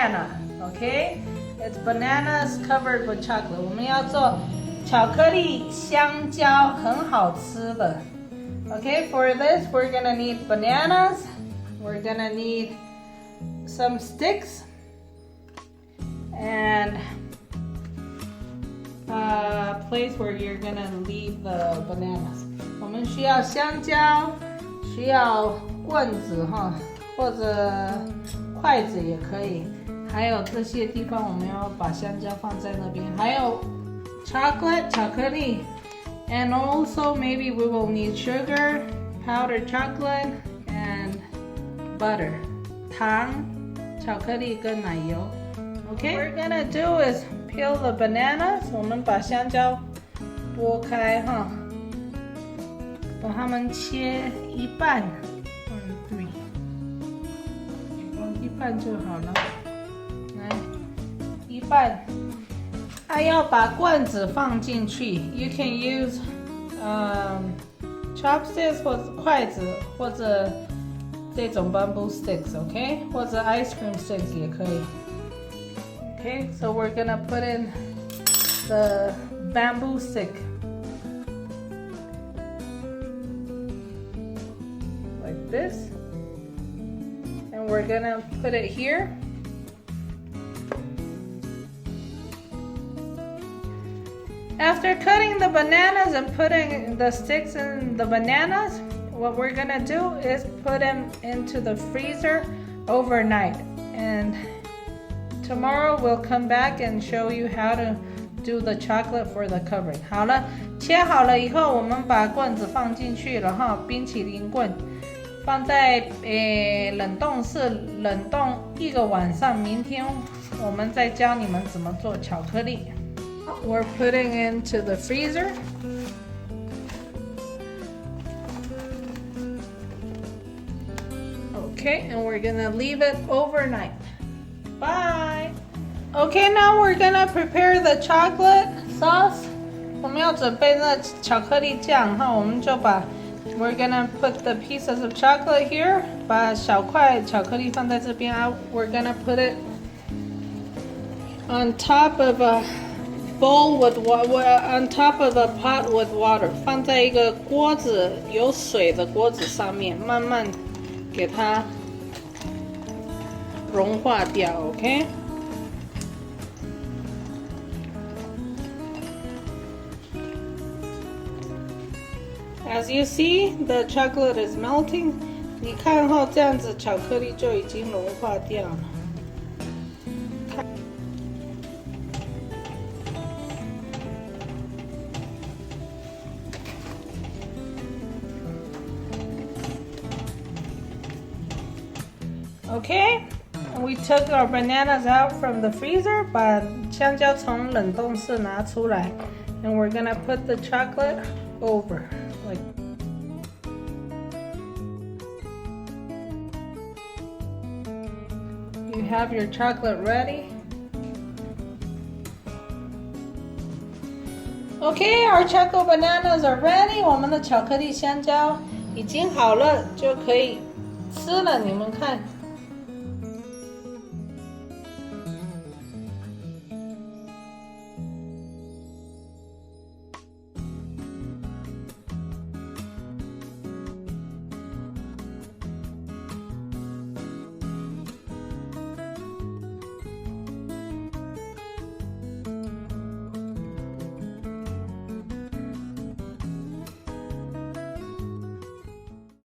banana, okay? It's bananas covered with chocolate. 我们要做巧克力香蕉，很好吃的。Okay, for this we're gonna need bananas. We're gonna need some sticks and a place where you're gonna leave the bananas. 我们需要香蕉，需要棍子哈，或者筷子也可以。还有这些地方我们要把香蕉放在那边。还有 chocolate 巧克力 ，and also maybe we will need sugar, powdered chocolate, and butter 糖、巧克力跟奶油。Okay, what we're gonna do is peel the bananas. 我们把香蕉剥开哈，把它们切一半，对，一半就好了。来，一半。还要把罐子放进去。You can use chopsticks 或者筷子，或者这种 bamboo sticks, OK? 或者 ice cream sticks 也可以。Okay, so we're gonna put in the bamboo stick. Like this. And we're gonna put it here. After cutting the bananas and putting the sticks in the bananas, what we're gonna do is put them into the freezer overnight. And tomorrow we'll come back and show you how to do the chocolate for the covering. 好了，切好了以后，我们把棍子放进去了哈，冰淇淋棍放在冷冻室冷冻1个晚上。明天我们再教你们怎么做巧克力。We're putting into the freezer. Okay, and we're gonna leave it overnight. Bye. Okay, now we're gonna prepare the chocolate sauce. 我们要准备那巧克力酱哈，我们就把 we're gonna put the pieces of chocolate here. 把小块巧克力放在这边啊。We're gonna put it on top of a bowl with on top of a pot with water. 放在一个锅子有水的锅子上面，慢慢给它融化掉 ，OK？ As you see, the chocolate is melting. 你看后这样子，巧克力就已经融化掉了。Okay, and we took our bananas out from the freezer. 把香蕉从冷冻室拿出来 and we're gonna put the chocolate over. Like you have your chocolate ready. Okay, our chocolate bananas are ready. 我们的巧克力香蕉已经好了，就可以吃了。你们看。